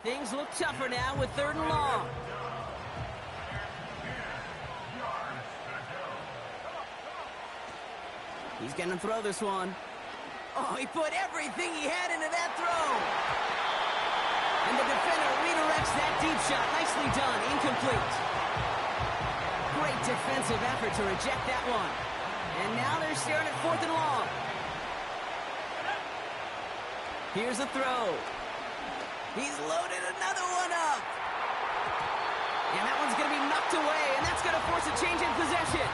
Things look tougher now with 3rd and long. He's going to throw this one. Oh, he put everything he had into that throw. And the defender redirects that deep shot. Nicely done. Incomplete. Great defensive effort to reject that one. And now they're staring at 4th and long. Here's a throw. He's loaded another one up. And that one's going to be knocked away, and that's going to force a change in possession.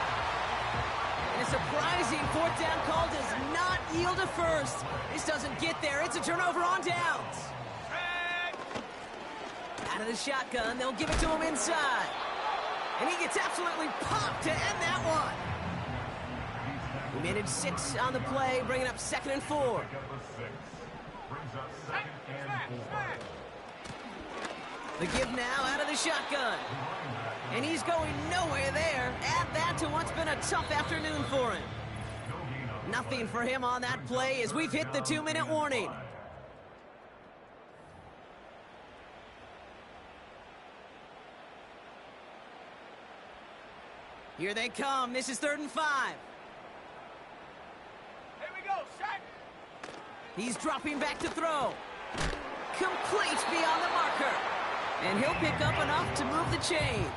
And a surprising 4th down call does not yield a first. This doesn't get there. It's a turnover on downs. Out of the shotgun, they'll give it to him inside. And he gets absolutely popped to end that one. We managed 6 on the play, bringing up 2nd and 4. The give now out of the shotgun. And he's going nowhere there. Add that to what's been a tough afternoon for him. Nothing for him on that play as we've hit the 2-minute warning. Here they come. This is 3rd and 5. Here we go, Shaq. He's dropping back to throw. Complete beyond the marker. And he'll pick up enough to move the chains.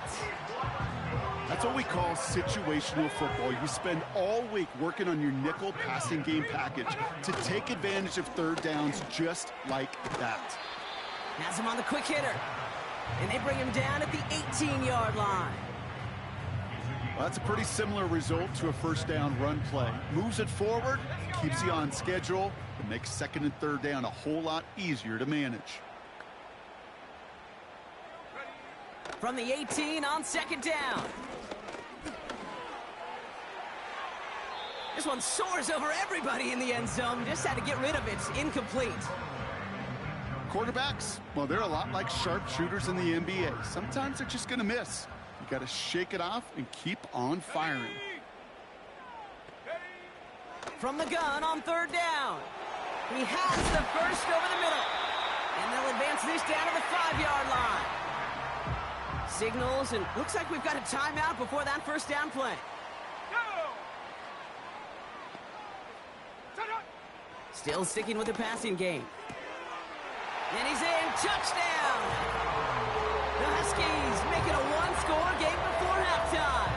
That's what we call situational football. You spend all week working on your nickel passing game package to take advantage of 3rd downs just like that. Has him on the quick hitter. And they bring him down at the 18-yard line. Well, that's a pretty similar result to a 1st down run play. Moves it forward, keeps you on schedule, and makes 2nd and 3rd down a whole lot easier to manage. From the 18 on 2nd down. This one soars over everybody in the end zone. Just had to get rid of it. Incomplete. Quarterbacks, well, they're a lot like sharpshooters in the NBA. Sometimes they're just going to miss. You got to shake it off and keep on firing. From the gun on 3rd down. He has the first over the middle. And they'll advance this down to the 5-yard line. Signals, and looks like we've got a timeout before that 1st down play. Still sticking with the passing game. And he's in. Touchdown! The Huskies make it a 1-score game before halftime.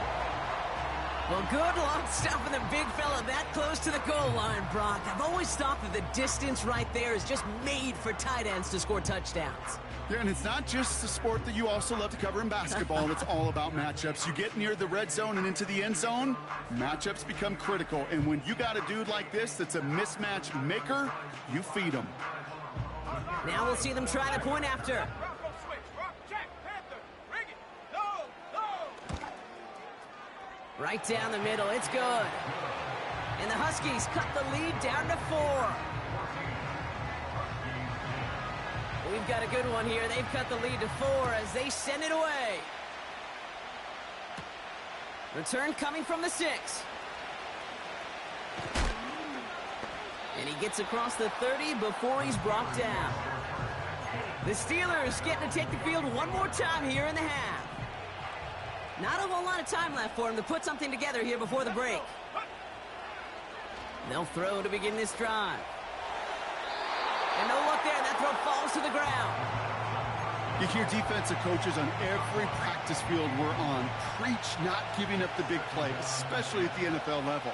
Well, good luck stopping the big fella that close to the goal line, Brock. I've always thought that the distance right there is just made for tight ends to score touchdowns. Yeah, and it's not just the sport that you also love to cover in basketball. It's all about matchups. You get near the red zone and into the end zone, matchups become critical. And when you got a dude like this that's a mismatch maker, you feed him. Now we'll see them try to point after. Right down the middle, it's good. And the Huskies cut the lead down to 4. We've got a good one here. They've cut the lead to 4 as they send it away. Return coming from the 6. And he gets across the 30 before he's brought down. The Steelers getting to take the field one more time here in the half. Not a whole lot of time left for him to put something together here before the break. They'll throw to begin this drive. And no luck there. That throw falls to the ground. You hear defensive coaches on every practice field we're on preach not giving up the big play, especially at the NFL level.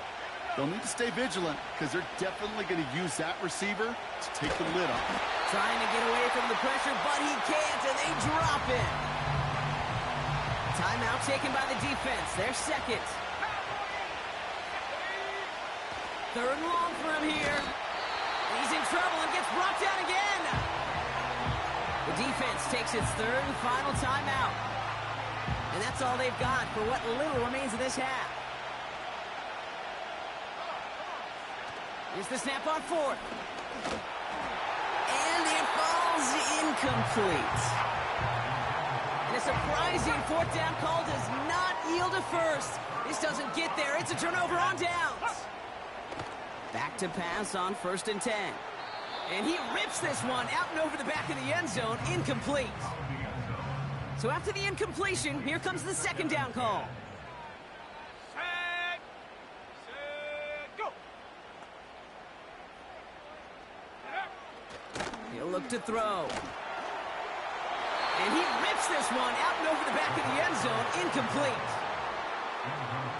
They'll need to stay vigilant because they're definitely going to use that receiver to take the lid off. Trying to get away from the pressure, but he can't, and they drop it. Timeout taken by the defense. Their 2nd. 3rd and long for him here. He's in trouble and gets brought down again. The defense takes its 3rd and final timeout. And that's all they've got for what little remains of this half. Here's the snap on 4th. And it falls incomplete. And a surprising 4th down call does not yield a first. This doesn't get there. It's a turnover on downs. Back to pass on 1st and 10. And he rips this one out and over the back of the end zone, incomplete. So after the incompletion, here comes the second down call. Set, go. He'll look to throw. And he rips this one out and over the back of the end zone, incomplete.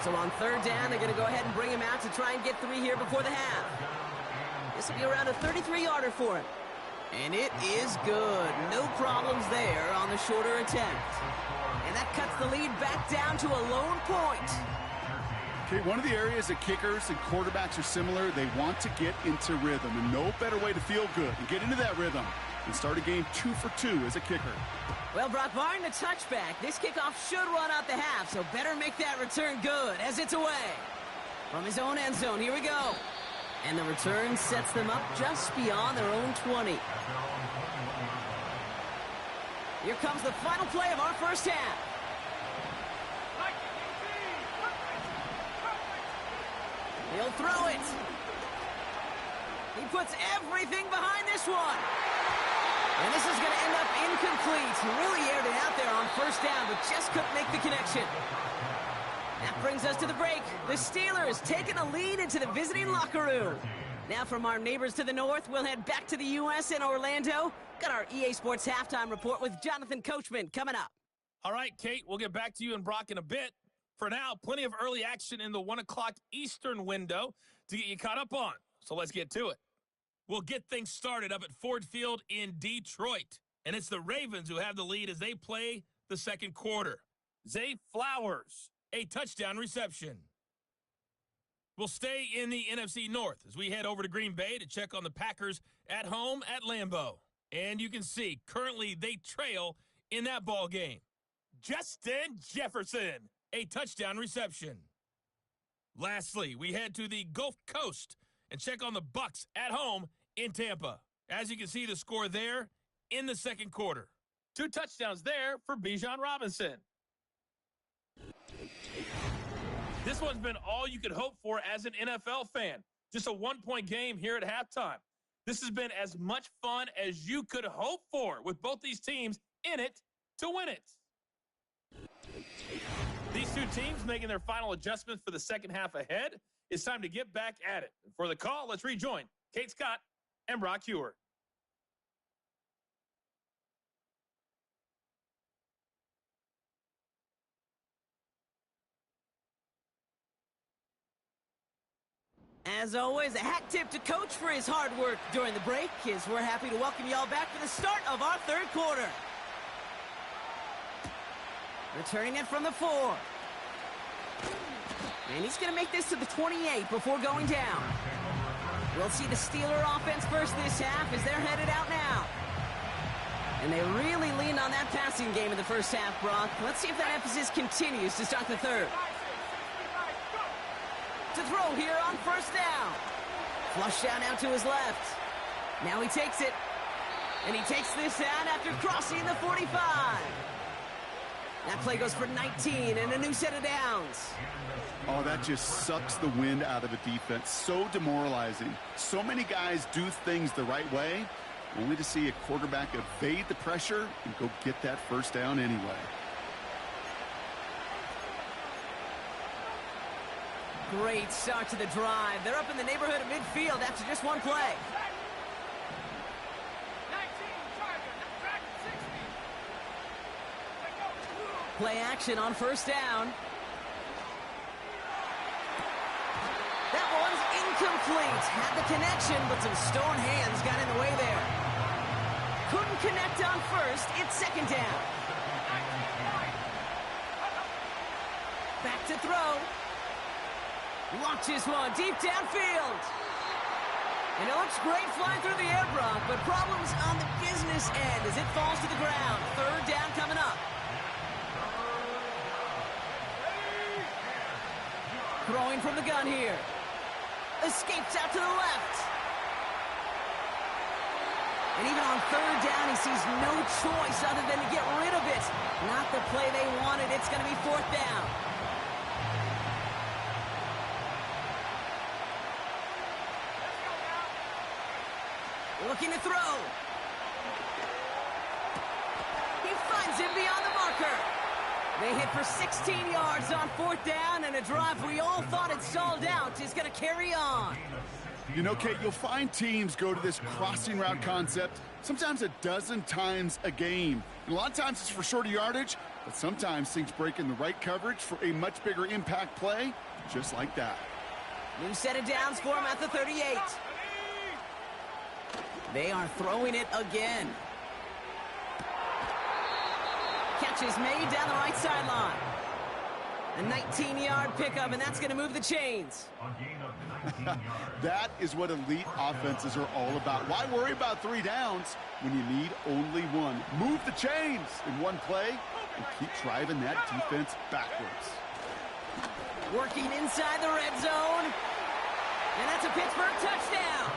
So on third down, they're going to go ahead and bring him out to try and get 3 here before the half. This will be around a 33-yarder for him. And it is good. No problems there on the shorter attempt. And that cuts the lead back down to a lone point. Okay, one of the areas that kickers and quarterbacks are similar, they want to get into rhythm. And no better way to feel good and get into that rhythm and start a game 2 for 2 as a kicker. Well, Brock, barring the touchback, this kickoff should run out the half, so better make that return good as it's away. From his own end zone, here we go. And the return sets them up just beyond their own 20. Here comes the final play of our first half. He'll throw it. He puts everything behind this one. And this is going to end up incomplete. He really aired it out there on first down, but just couldn't make the connection. That brings us to the break. The Steelers taking a lead into the visiting locker room. Now from our neighbors to the north, we'll head back to the U.S. in Orlando. Got our EA Sports halftime report with Jonathan Coachman coming up. All right, Kate, we'll get back to you and Brock in a bit. For now, plenty of early action in the 1 o'clock Eastern window to get you caught up on. So let's get to it. We'll get things started up at Ford Field in Detroit. And it's the Ravens who have the lead as they play the second quarter. Zay Flowers, a touchdown reception. We'll stay in the NFC North as we head over to Green Bay to check on the Packers at home at Lambeau. And you can see, currently they trail in that ball game. Justin Jefferson, a touchdown reception. Lastly, we head to the Gulf Coast and check on the Bucs at home in Tampa. As you can see, the score there in the second quarter. 2 touchdowns there for Bijan Robinson. This one's been all you could hope for as an NFL fan. Just a 1-point game here at halftime. This has been as much fun as you could hope for with both these teams in it to win it. These two teams making their final adjustments for the second half ahead. It's time to get back at it. For the call, let's rejoin Kate Scott and Brock Hewer. As always, a hat tip to Coach for his hard work during the break, as we're happy to welcome y'all back for the start of our third quarter. Returning it from the 4. And he's going to make this to the 28 before going down. We'll see the Steeler offense first this half as they're headed out now. And they really leaned on that passing game in the first half, Brock. Let's see if that emphasis continues to start the third. To throw here on first down. Flush down out to his left. Now he takes it. And he takes this out after crossing the 45. That play goes for 19 and a new set of downs. Oh, that just sucks the wind out of a defense. So demoralizing. So many guys do things the right way, only to see a quarterback evade the pressure and go get that first down anyway. Great start to the drive. They're up in the neighborhood of midfield after just one play. Play action on first down. That one's incomplete. Had the connection, but some stone hands got in the way there. Couldn't connect on first. It's second down. Back to throw. Launches one deep downfield. And it looks great flying through the air, Brock, but problems on the business end as it falls to the ground. Third down coming up. Throwing from the gun here. Escapes out to the left. And even on third down, he sees no choice other than to get rid of it. Not the play they wanted. It's going to be fourth down. Looking to throw. He finds him beyond the marker. They hit for 16 yards on 4th down, and a drive we all thought had stalled out is going to carry on. You know, Kate, you'll find teams go to this crossing route concept sometimes a dozen times a game. And a lot of times it's for shorter yardage, but sometimes things break in the right coverage for a much bigger impact play, just like that. New set of downs for him at the 38. They are throwing it again. Catch is made down the right sideline. A 19-yard pickup, and that's going to move the chains. That is what elite offenses are all about. Why worry about 3 downs when you need only 1? Move the chains in one play and keep driving that defense backwards. Working inside the red zone. And that's a Pittsburgh touchdown.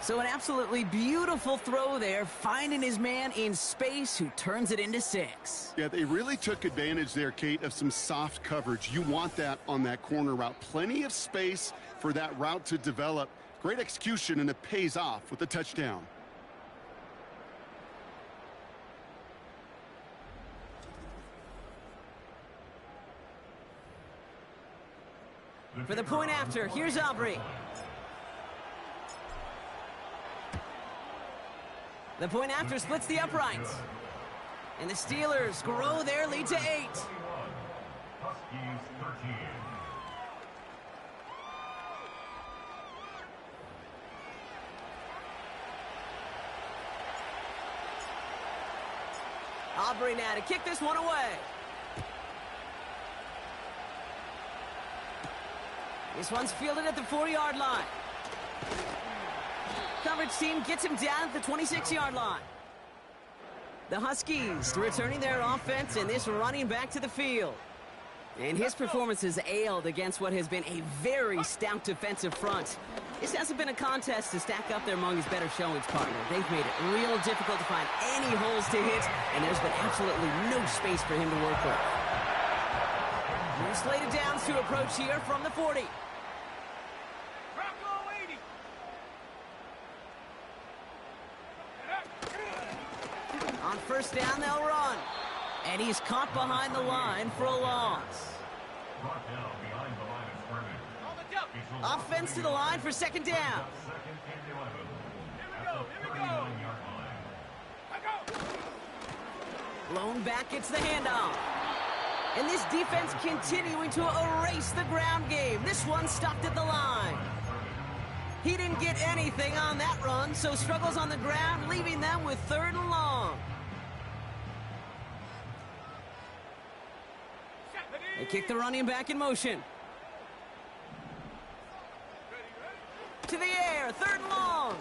So an absolutely beautiful throw there, finding his man in space who turns it into 6. Yeah, they really took advantage there, Kate, of some soft coverage. You want that on that corner route. Plenty of space for that route to develop. Great execution, and it pays off with a touchdown. For the point after, here's Aubrey. The point after splits the uprights. And the Steelers grow their lead to 8. Aubrey now to kick this one away. This one's fielded at the 4-yard line. Coverage team gets him down at the 26-yard line. The Huskies returning their offense and this running back to the field. And his performance has ailed against what has been a very stout defensive front. This hasn't been a contest to stack up there among his better showings, partner. They've made it real difficult to find any holes to hit, and there's been absolutely no space for him to work with. New slated downs to approach here from the 40. On 1st down, they'll run. And he's caught behind the line for a loss. Offense to the line for 2nd down. Blown back gets the handoff. And this defense continuing to erase the ground game. This one stopped at the line. He didn't get anything on that run, so struggles on the ground, leaving them with 3rd and long. They kick the running back in motion. To the air, 3rd and long.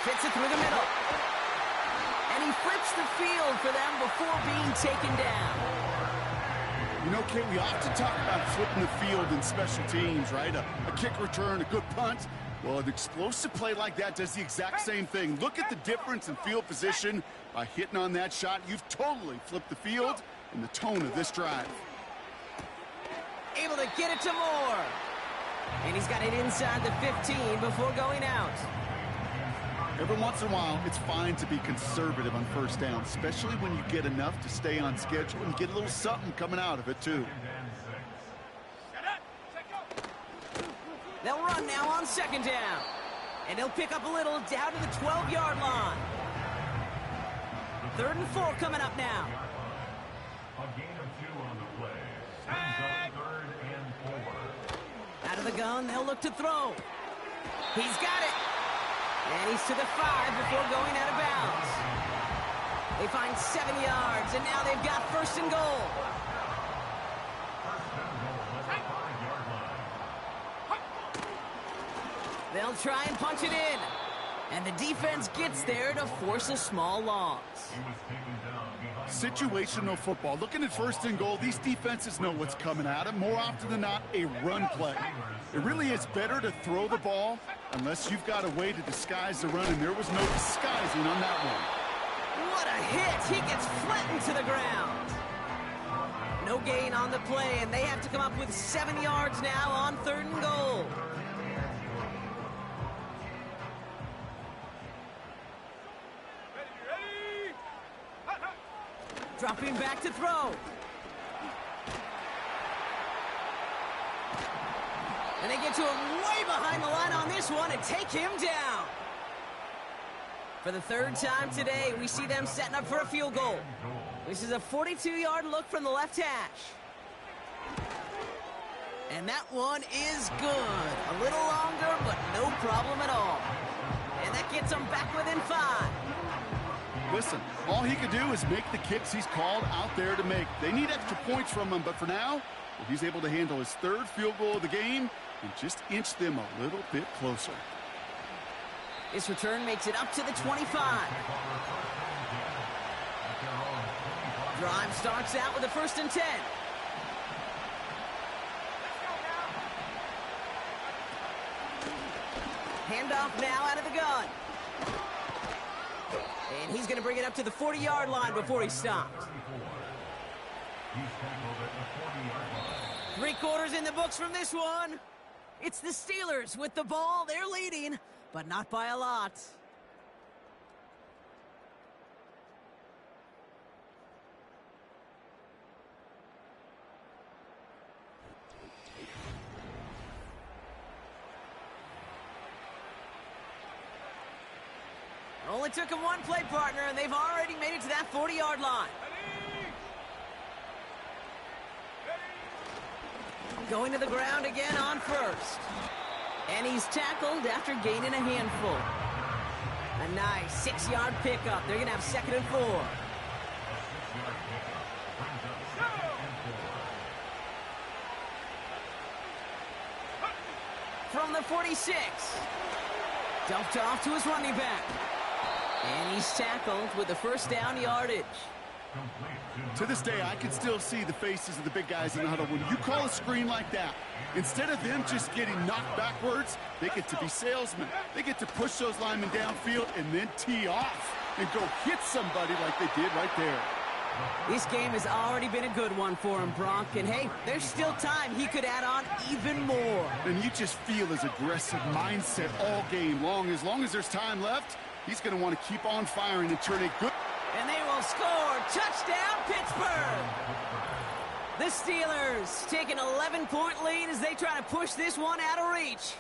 Fits it through the middle. And he flips the field for them before being taken down. You know, Kate, we often talk about flipping the field in special teams, right? A kick return, a good punt. Well, an explosive play like that does the exact same thing. Look at the difference in field position. By hitting on that shot, you've totally flipped the field and the tone of this drive. Able to get it to Moore. And he's got it inside the 15 before going out. Every once in a while, it's fine to be conservative on 1st down, especially when you get enough to stay on schedule and get a little something coming out of it, too. They'll run now on 2nd down. And they'll pick up a little down to the 12-yard line. 3rd and 4 coming up now. Out of the gun, they'll look to throw. He's got it. And he's to the 5 before going out of bounds. They find 7 yards, and now they've got 1st and goal. They'll try and punch it in. And the defense gets there to force a small loss. Situational football. Looking at 1st and goal, these defenses know what's coming at them. More often than not, a run play. It really is better to throw the ball unless you've got a way to disguise the run, and there was no disguising on that one. What a hit! He gets flattened to the ground. No gain on the play, and they have to come up with 7 yards now on 3rd and goal. Dropping back to throw. And they get to him way behind the line on this one and take him down. For the third time today, we see them setting up for a field goal. This is a 42-yard look from the left hash. And that one is good. A little longer, but no problem at all. And that gets them back within 5. Listen, all he could do is make the kicks he's called out there to make. They need extra points from him, but for now, if he's able to handle his third field goal of the game and just inch them a little bit closer. This return makes it up to the 25. Drive starts out with a 1st and 10. Handoff now out of the gun. And he's going to bring it up to the 40-yard line before he stops. 3 quarters in the books from this one. It's the Steelers with the ball. They're leading, but not by a lot. Only took him one play, partner, and they've already made it to that 40-yard line. Going to the ground again on 1st. And he's tackled after gaining a handful. A nice 6-yard pickup. They're going to have 2nd and 4. From the 46. Dumped off to his running back. And he's tackled with the 1st down yardage. To this day, I can still see the faces of the big guys in the huddle. When you call a screen like that, instead of them just getting knocked backwards, they get to be salesmen. They get to push those linemen downfield and then tee off and go hit somebody like they did right there. This game has already been a good one for him, Brock. And hey, there's still time. He could add on even more. And you just feel his aggressive mindset all game long. As there's time left, he's going to want to keep on firing and turn it good. And they will score. Touchdown, Pittsburgh! The Steelers take an 11-point lead as they try to push this one out of reach.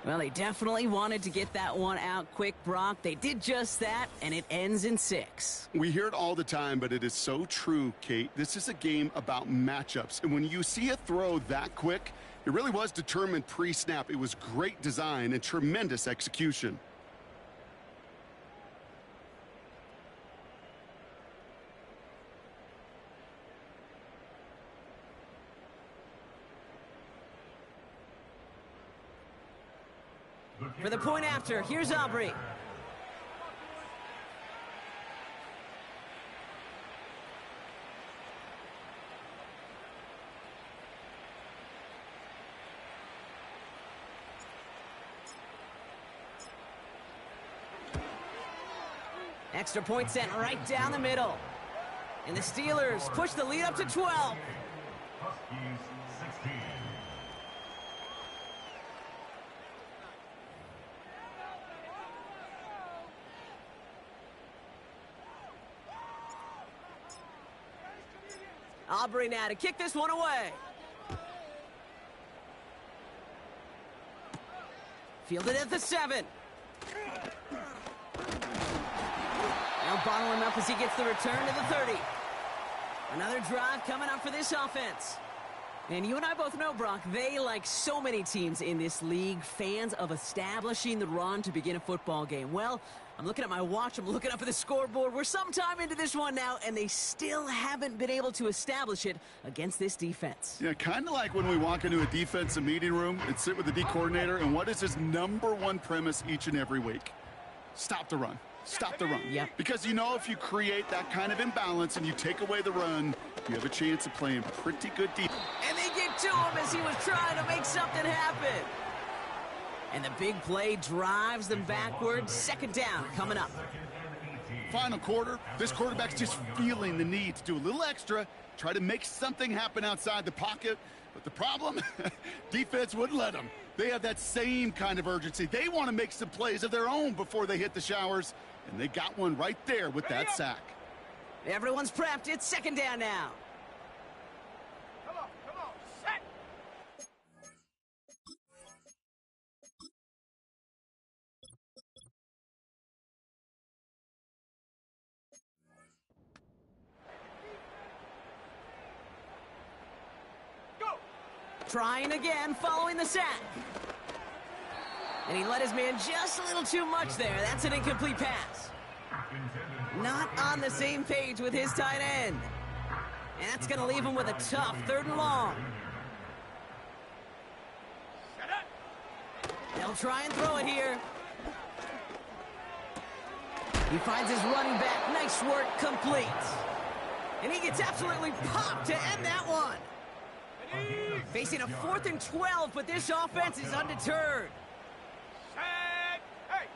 Well, they definitely wanted to get that one out quick, Brock. They did just that, and it ends in 6. We hear it all the time, but it is so true, Kate. This is a game about matchups. And when you see a throw that quick, it really was determined pre-snap. It was great design and tremendous execution. For the point after, here's Aubrey. Extra point sent right down the middle. And the Steelers push the lead up to 12. Aubrey now to kick this one away. Fielded at the 7. Now bottle him up as he gets the return to the 30. Another drive coming up for this offense. And you and I both know, Brock, they, like so many teams in this league, fans of establishing the run to begin a football game. Well, I'm looking at my watch, I'm looking up at the scoreboard. We're sometime into this one now, and they still haven't been able to establish it against this defense. Yeah, kind of like when we walk into a defensive meeting room and sit with the D coordinator, and what is his #1 premise each and every week? Stop the run. Stop the run. Yep. Because you know if you create that kind of imbalance and you take away the run, you have a chance of playing pretty good defense. And they get to him as he was trying to make something happen. And the big play drives them backwards. 2nd down coming up. Final quarter, this quarterback's just feeling the need to do a little extra, try to make something happen outside the pocket. But the problem, defense wouldn't let them. They have that same kind of urgency. They want to make some plays of their own before they hit the showers. And they got one right there with that sack. Everyone's prepped. It's second down now. Come on, set! Go! Trying again, following the sack. And he let his man just a little too much there. That's an incomplete pass. Not on the same page with his tight end. And that's going to leave him with a tough 3rd and long. Set it! They'll try and throw it here. He finds his running back. Nice work, complete. And he gets absolutely popped to end that one. Facing a 4th and 12, but this offense is undeterred. Set! Hey!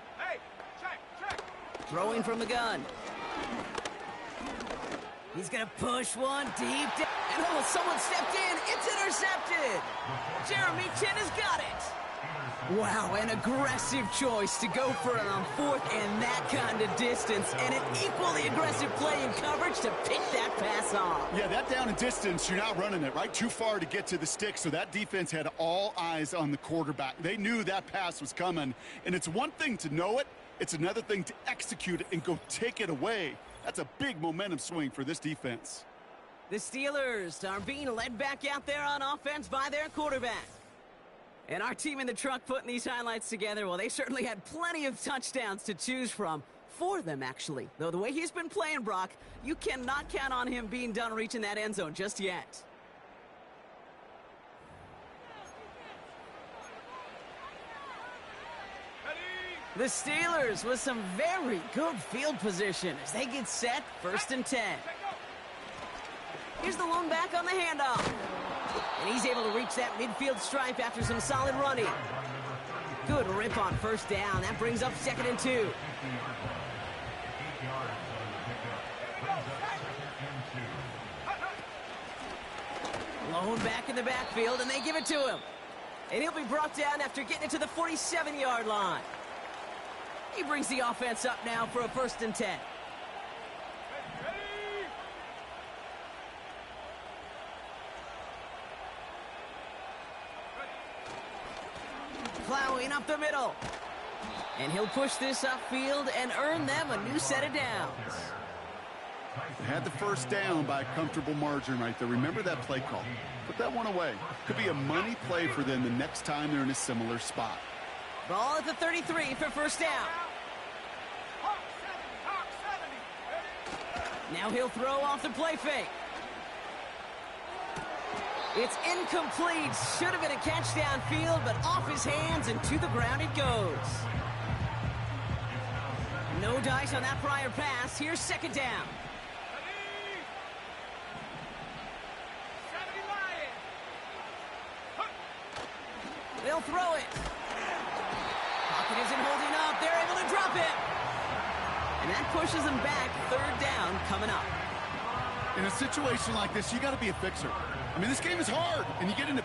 Check! Throwing from the gun. He's going to push one deep down. And oh, someone stepped in. It's intercepted. Jeremy Chin has got it. Wow, an aggressive choice to go for it on 4th and that kind of distance. And an equally aggressive play in coverage to pick that pass off. Yeah, that down and distance, you're not running it, right? Too far to get to the stick, so that defense had all eyes on the quarterback. They knew that pass was coming. And it's one thing to know it. It's another thing to execute it and go take it away. That's a big momentum swing for this defense. The Steelers are being led back out there on offense by their quarterback. And our team in the truck putting these highlights together, well, they certainly had plenty of touchdowns to choose from. 4 of them, actually. Though the way he's been playing, Brock, you cannot count on him being done reaching that end zone just yet. The Steelers with some very good field position as they get set, 1st and 10. Here's the lone back on the handoff. And he's able to reach that midfield stripe after some solid running. Good rip on 1st down. That brings up 2nd and 2. Lone back in the backfield, and they give it to him. And he'll be brought down after getting it to the 47-yard line. He brings the offense up now for a 1st and 10. Plowing up the middle. And he'll push this upfield and earn them a new set of downs. Had the 1st down by a comfortable margin right there. Remember that play call. Put that one away. Could be a money play for them the next time they're in a similar spot. Ball at the 33 for 1st down. Now he'll throw off the play fake. It's incomplete. Should have been a catch downfield, but off his hands and to the ground it goes. No dice on that prior pass. Here's 2nd down. They'll throw it. Pocket isn't holding up. They're able to drop it. And that pushes them back. 3rd down coming up. In a situation like this, you got to be a fixer. I mean, this game is hard, and you get into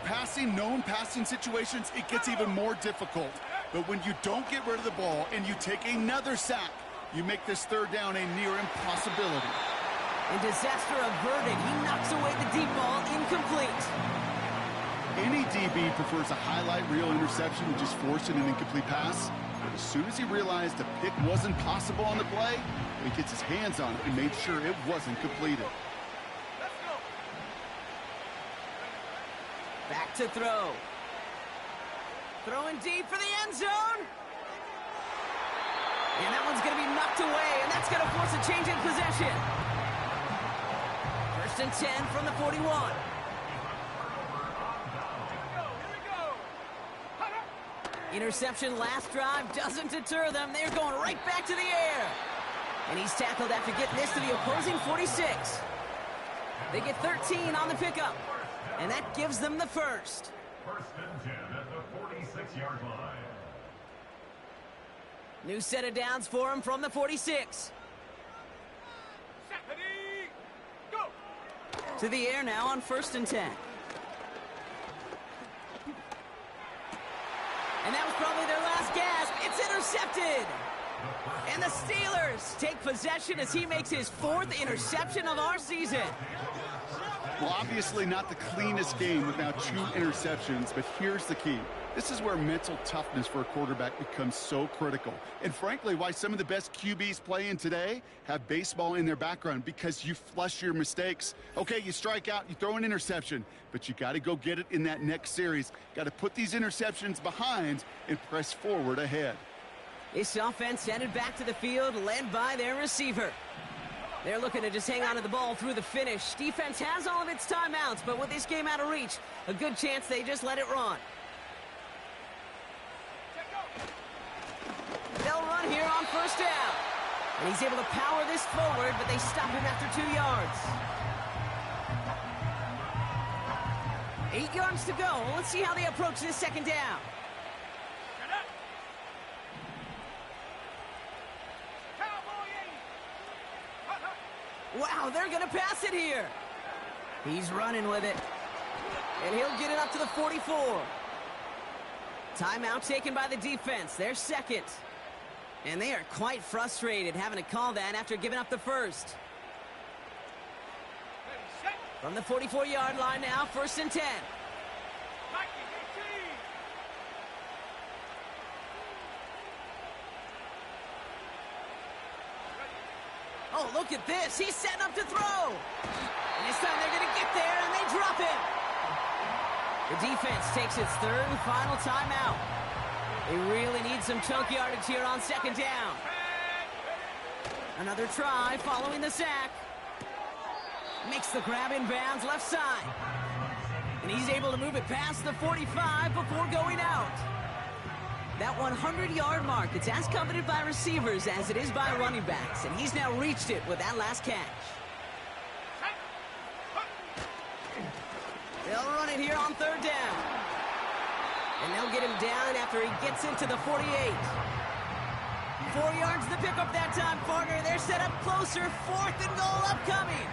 known passing situations, it gets even more difficult. But when you don't get rid of the ball and you take another sack, you make this 3rd down a near impossibility. And disaster averted. He knocks away the deep ball, incomplete. Any DB prefers a highlight reel interception and just forcing an incomplete pass. But as soon as he realized a pick wasn't possible on the play, he gets his hands on it and made sure it wasn't completed. Back to throw. Throwing deep for the end zone. And that one's going to be knocked away, and that's going to force a change in possession. 1st and 10 from the 41. Interception last drive doesn't deter them. They're going right back to the air. And he's tackled after getting this to the opposing 46. They get 13 on the pickup. And that gives them the 1st. 1st and 10 at the 46-yard line. New set of downs for him from the 46. Go! To the air now on 1st and 10. And that was probably their last gasp. It's intercepted. And the Steelers take possession as he makes his 4th interception of our season. Well, obviously not the cleanest game with now 2 interceptions, but here's the key. This is where mental toughness for a quarterback becomes so critical. And frankly, why some of the best QBs playing today have baseball in their background, because you flush your mistakes. Okay, you strike out, you throw an interception, but you got to go get it in that next series. Got to put these interceptions behind and press forward ahead. This offense headed back to the field, led by their receiver. They're looking to just hang on to the ball through the finish. Defense has all of its timeouts, but with this game out of reach, a good chance they just let it run. They'll run here on 1st down. And he's able to power this forward, but they stop him after 2 yards. 8 yards to go. Let's see how they approach this 2nd down. Wow, they're going to pass it here. He's running with it. And he'll get it up to the 44. Timeout taken by the defense. Their 2nd. And they are quite frustrated having to call that after giving up the 1st. From the 44-yard line now, 1st and 10. Oh, look at this. He's setting up to throw. And this time they're going to get there, and they drop him. The defense takes its 3rd and final timeout. They really need some chunk yardage here on 2nd down. Another try following the sack. Makes the grab in bounds left side. And he's able to move it past the 45 before going out. That 100-yard mark, it's as coveted by receivers as it is by running backs. And he's now reached it with that last catch. They'll run it here on 3rd down. And they'll get him down after he gets into the 48. 4 yards to pick up that time, partner. They're set up closer. 4th and goal upcoming.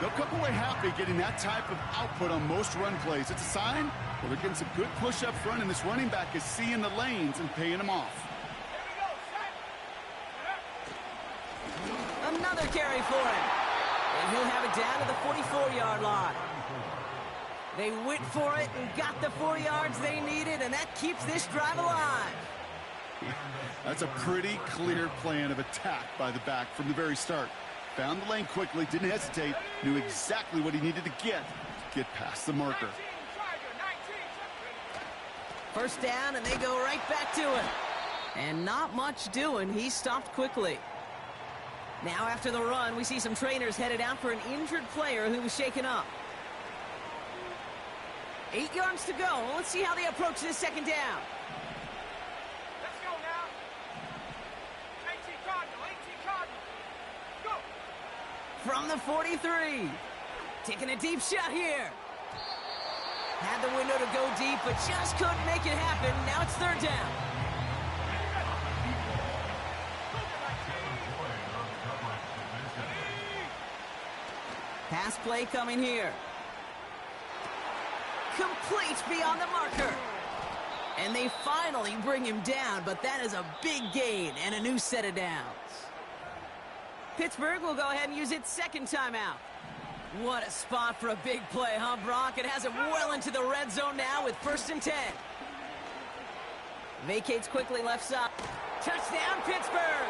They'll come away happy getting that type of output on most run plays. It's a sign, well, they're getting some good push up front, and this running back is seeing the lanes and paying them off. Another carry for him. And he'll have it down to the 44-yard line. They went for it and got the 4 yards they needed, and that keeps this drive alive. That's a pretty clear plan of attack by the back from the very start. Found the lane quickly, didn't hesitate, knew exactly what he needed to get past the marker. 1st down, and they go right back to it. And not much doing. He stopped quickly. Now after the run, we see some trainers headed out for an injured player who was shaken up. 8 yards to go. Let's see how they approach this 2nd down. Let's go now. 18 Cardinal. Go. From the 43. Taking a deep shot here. Had the window to go deep, but just couldn't make it happen. Now it's 3rd down. Pass play coming here. Complete beyond the marker. And they finally bring him down, but that is a big gain and a new set of downs. Pittsburgh will go ahead and use its 2nd timeout. What a spot for a big play, huh, Brock? It has him well into the red zone now with 1st and 10. Vacates quickly left side. Touchdown, Pittsburgh!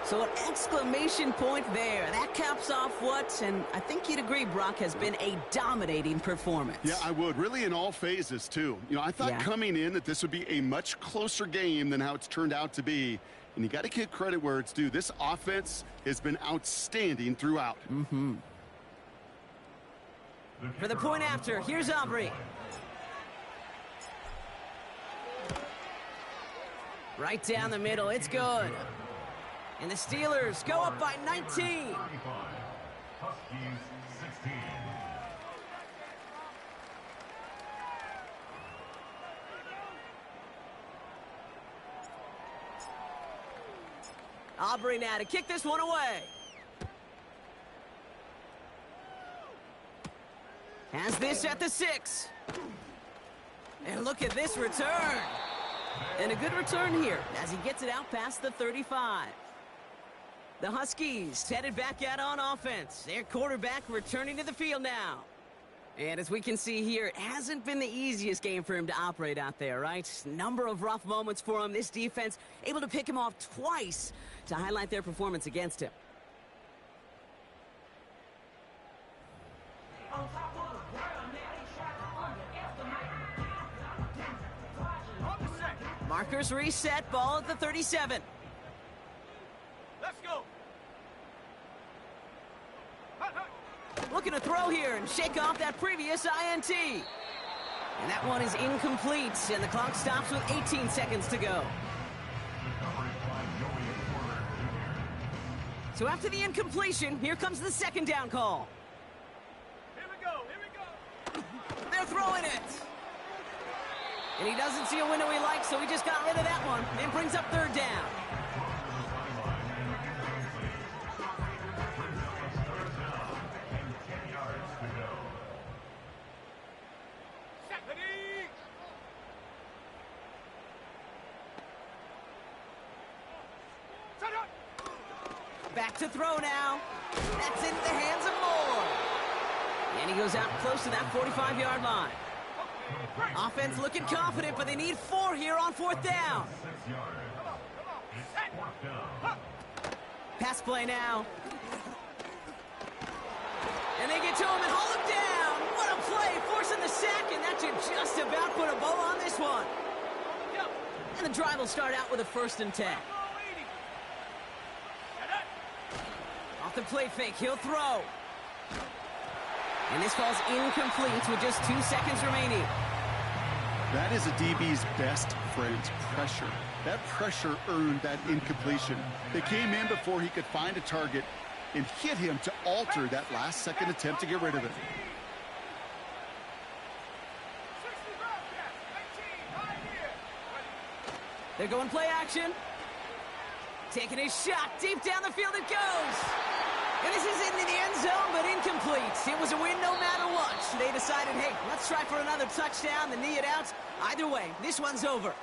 So an exclamation point there. That caps off what, and I think you'd agree, Brock, has been a dominating performance. Yeah, I would. Really in all phases, too. You know, I thought coming in that this would be a much closer game than how it's turned out to be. And you got to give credit where it's due. This offense has been outstanding throughout. For the point after, here's Aubrey. Right down the middle. It's good. And the Steelers go up by 19. Huskies 16. Aubrey now to kick this one away. Has this at the 6. And look at this return. And a good return here as he gets it out past the 35. The Huskies headed back out on offense. Their quarterback returning to the field now. And as we can see here, it hasn't been the easiest game for him to operate out there, right? Number of rough moments for him. This defense able to pick him off twice to highlight their performance against him. Markers reset, ball at the 37. Let's go. Looking to throw here and shake off that previous INT. And that one is incomplete, and the clock stops with 18 seconds to go. So after the incompletion, here comes the second down call. Here we go. Here we go. They're throwing it. And he doesn't see a window he likes, so he just got rid of that one and brings up third down. Back to throw now. That's into the hands of Moore. And he goes out close to that 45-yard line. Offense looking confident, but they need 4 here on fourth down. Pass play now. And they get to him and haul him down. What a play, forcing the sack, and that should just about put a bow on this one. And the drive will start out with a 1st and 10. Off the play fake, he'll throw. And this falls incomplete with just 2 seconds remaining. That is a DB's best friend, pressure. That pressure earned that incompletion. They came in before he could find a target and hit him to alter that last-second attempt to get rid of it. They're going play action. Taking his shot. Deep down the field it goes. And this is into the end zone, but incomplete. It was a win no matter what. They decided, hey, let's try for another touchdown, the knee it out. Either way, this one's over.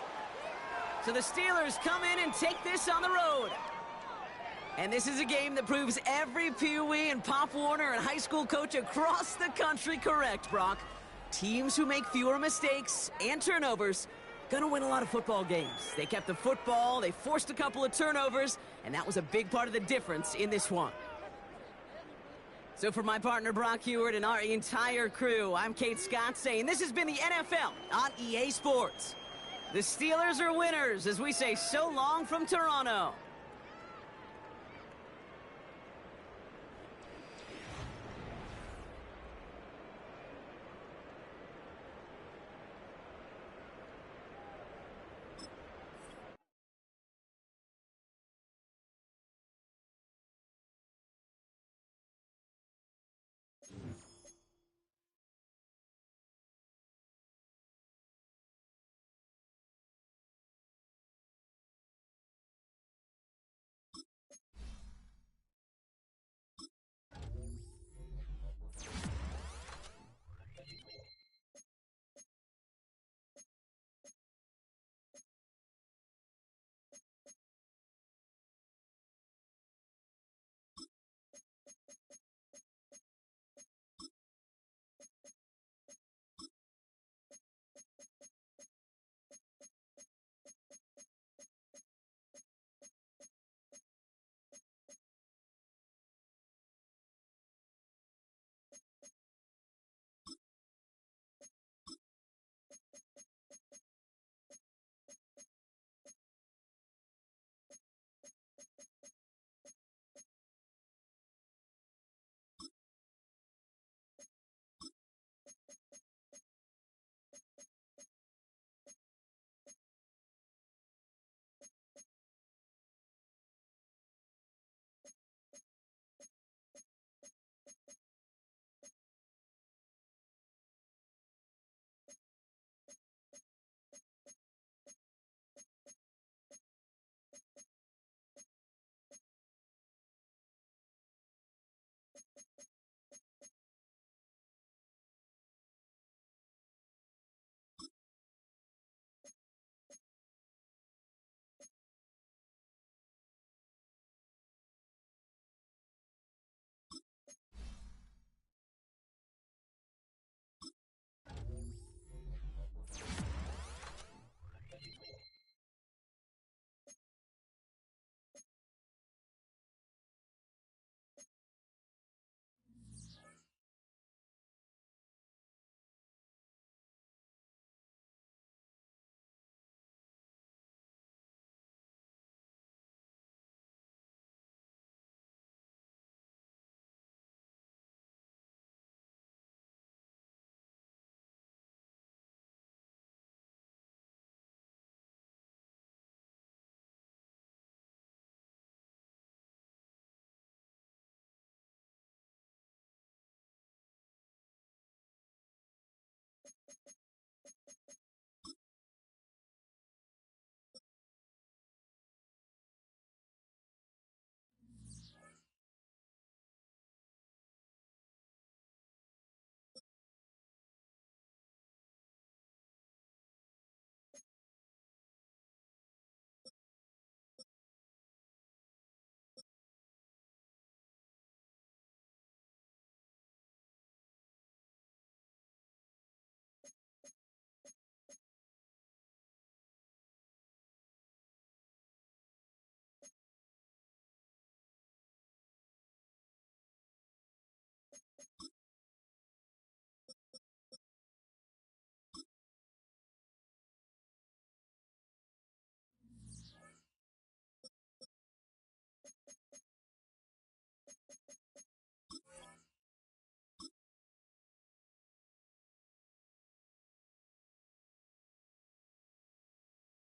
So the Steelers come in and take this on the road. And this is a game that proves every Pee Wee and Pop Warner and high school coach across the country correct, Brock. Teams who make fewer mistakes and turnovers gonna win a lot of football games. They kept the football, they forced a couple of turnovers, and that was a big part of the difference in this one. So for my partner Brock Heward and our entire crew, I'm Kate Scott saying this has been the NFL on EA Sports. The Steelers are winners as we say so long from Toronto.